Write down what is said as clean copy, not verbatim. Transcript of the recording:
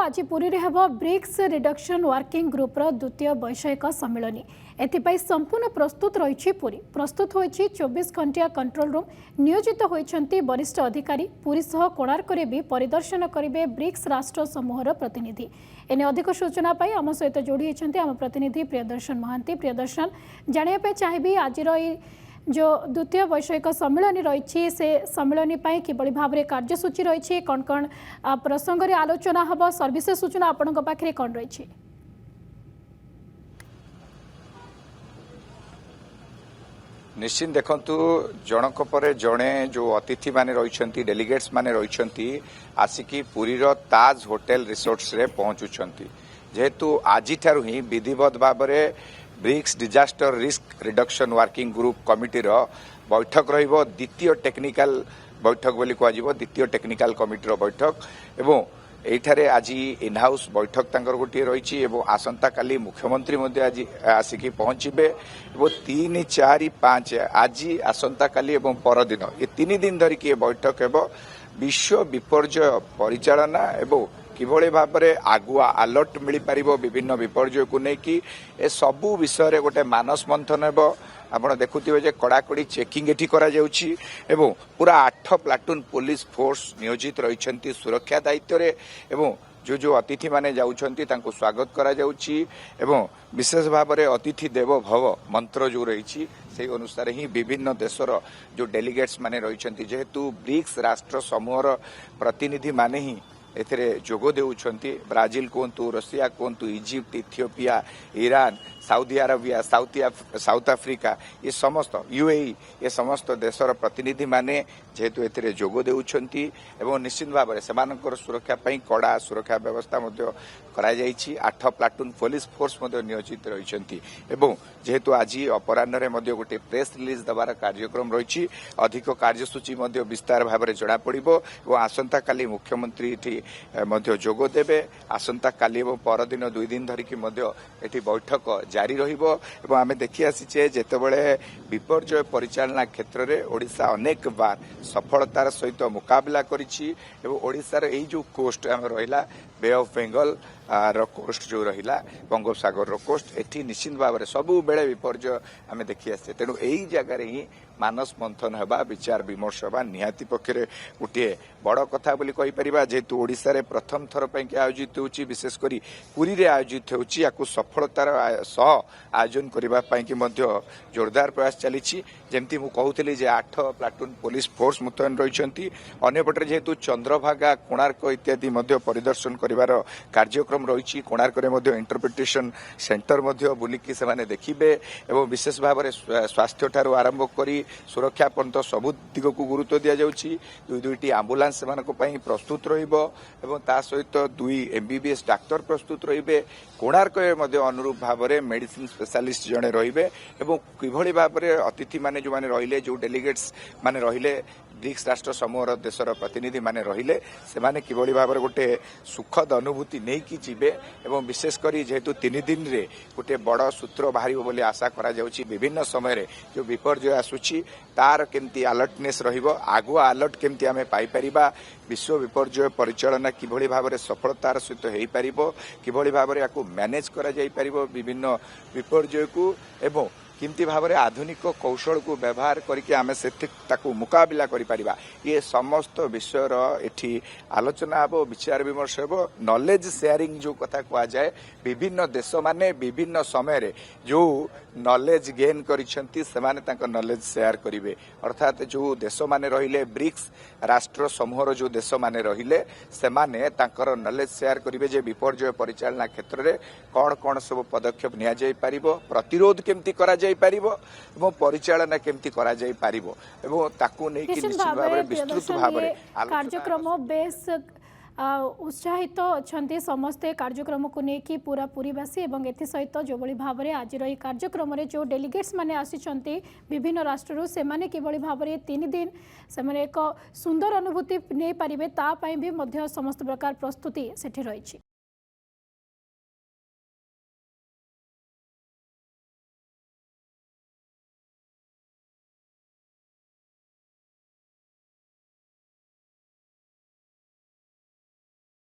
आज पुरी रे हेब ब्रिक्स रिडक्शन वर्किंग ग्रुप रो द्वितीय वैषयिक सम्मेलन एथिपाई संपूर्ण प्रस्तुत रही पुरी प्रस्तुत होईछि 24 घंटिया कंट्रोल रूम नियोजित होईछंती वरिष्ठ अधिकारी पुरी सह कोणार्क रे भी परिदर्शन करिवे ब्रिक्स राष्ट्र समूहर प्रतिनिधि एने अधिक सूचना पाई आम सहित जोड़ी होईछंती आम प्रतिनिधि प्रियदर्शन महांती प्रियदर्शन जानिया पे चाहिबी आजिर जो द्वितीय वैषयिक सम्मेलन रही से सम्मेलन किभली भाव में कार्यसूची रही कौन कौन प्रसंग रे आलोचना हम सर्विसेस सूचना आपण पाखे कौन रही निश्चित देखंतु जनक पर जड़े जो अतिथि माने रही डेलीगेट्स माने रही आसिकी पुरी रो ताज होटल रिसोर्ट्स रे पहुंचुछंती जेहेतु आज ठारू ही विधिवत भाव में BRICS disaster risk reduction working group committee रो बैठक रहिबो द्वितीय टेक्निकल बैठक बोली कहजिबो द्वितीय टेक्निकल कमिटी रो बैठक एवं एठारे आज इन हाउस बैठक तांकर गोटे रही आसंता काली मुख्यमंत्री मध्य आज आसिकी पहुंचे और 3, 4, 5 आज आसंता काली एवं परदिन ये 3 दिन धरिकी बैठक हेब विश्व विपर्यय परिचालना एवं किभली भाव में आगुआ अलर्ट मिल पार विभिन्न विपर्यय को लेकिन ए सबू विषय रे गोटे मानस मंथन हेब आपण देखुथिबे जे कड़ाकड़ी चेकिंग एठी करा जाउछि एवं पूरा 8 प्लाटून पुलिस फोर्स नियोजित रहिछंती सुरक्षा दायित्व रे एवं जो अतिथि माने जाउछंती तांको स्वागत करा जाउछि एवं विशेष भाव में अतिथि देव भव मंत्र जो रही से अनुसार ही विभिन्न देशर जो डेलीगेट्स माने रहिछंती जेहेतु ब्रिक्स राष्ट्र समूहर प्रतिनिधि माने ही एथिरे जोग देउछंती ब्राजिल कोंतु रशिया कोंतु Egypt Ethiopia Iran Saudi Arabia South Africa ये समस्त यूएई ये समस्त देशर प्रतिनिधि माने जेहेतु एथिरे जोग देउछंती एवं निश्चित भाव में सेमानकर सुरक्षा पई कड़ा सुरक्षा व्यवस्था मध्य करा जायछि 8 प्लाटून पुलिस फोर्स मध्य नियोजित रहिछंती एवं जेहेतु आज अपराह्न रे मध्य गोटे प्रेस रिलीज दबार कार्यक्रम रहिछि अधिक कार्यसूची मध्य विस्तार भाव में जणा पड़िबो एवं आसंता काली मुख्यमंत्री एठी मध्य जोग देबे आसंता काली एवं परदिन 2 दिन धरिकी मध्य एठी बैठक जारी रहिबो एवं आमे देखि आसीचे जेतेबेले विपर्यय परिचालना क्षेत्र में ओडिशा अनेक बार सफलतार सहित मुकाबला करिछि एवं ओडिशार एई जो कोस्ट आम रहिला बे ऑफ बेंगल रो कोस्ट जो रहिला बंगोपसागर रो कोस्ट एठी निश्चित भाव में सबु बेले विपर्यय आमे देखि आसे तेनु एई जगह रे ही मानस मंथन हेबा विचार विमर्श हेबा निहाती पक्षरे गोटे बड़ कथा बोली कहि परिबा जेतु ओडिसा रे प्रथम थर पई के आयोजित होउची विशेष करी पुरी रे आयोजित होउची याकु सफलतार सह आयोजन करबा पई कि मध्य जोरदार प्रयास चलीछि जेमती मु कहउतली जे 8 प्लाटून पुलिस फोर्स मुतयन रहिछंती अन्य पटरे जेतु चंद्रभागा कोणार्क इत्यादि मध्य परिदर्शन करिवार कार्यक्रम रहिछि कोणार्क रे मध्य इंटरप्रिटेशन सेंटर मध्य बुलिकी से माने देखिबे एवं विशेष भाव में स्वास्थ्य ठारू आरंभ करी सुरक्षा पर्यंत सबु दिग को गुरुत्व दिया जाउछि दुईटी एम्बुलेंस सेमानक पई प्रस्तुत रहिबो एवं ता सहित 2 एमबीबीएस डाक्टर प्रस्तुत रहिबे कोणार्क मध्य अनुरूप भाव में मेडिसिन स्पेशलिस्ट जणे रहिबे एवं किभली भाव में अतिथि माने जो माने रहिले जो डेलीगेट्स माने रहिले ब्रिक्स राष्ट्र समूहर देशर प्रतिनिधि माने रहिले से माने किभली भाव में गोटे सुखद अनुभूति नहीं कि जीवे एवं विशेष करी जेहेतु 3 दिन रे गोटे बड़ सूत्र बाहरिबो बोली आशा करा जाउछि विभिन्न समय रे जो विपर्यय आसुछि तार केमती अलर्टनेस रहिबो आगुआ अलर्ट केमती आमे पाई परिबा विश्व विपर्यय परिचालना किभली भाव में सफलतार सहित हेई परिबो किभली भाव में याकू मैनेज करा जाई परिबो विभिन्न विपर्यय को एवं किमती भाव में आधुनिक कौशल को व्यवहार करके आमे से मुकाबला करि परिबा ये समस्त विषयर एठी आलोचना हेबो विचार विमर्श हेबो नॉलेज शेयरिंग जो कथा कहा जाए विभिन्न देश माने विभिन्न समय रे जो नॉलेज गेन करिसेंती सेमाने तांको नॉलेज शेयर करिवे अर्थात जो देश माने रहिले ब्रिक्स राष्ट्र समूहर जो देश माने रहिले सेमाने तांकर नॉलेज शेयर करिवे जे विपर्यय परिचालना क्षेत्र रे कोन कोन सब पदक्षेप निया जाई परिबो प्रतिरोध केमती करा जाई परिबो एवं परिचालना केमती करा जाई परिबो एवं ताकू नै कि निश्चित भाव में विस्तृत भाव में कार्यक्रम बेस उत्साहित अच्छा समस्ते कार्यक्रम को लेकिन पूरा पूरीवासी और एथि सहित जो भाव में आज कार्यक्रम जो डेलीगेट्स माने आसी विभिन्न राष्ट्र से माने किभली भाव में 3 दिन से एक सुंदर अनुभूति नहीं पारे तापाई भी समस्त प्रकार प्रस्तुति सेठी रही।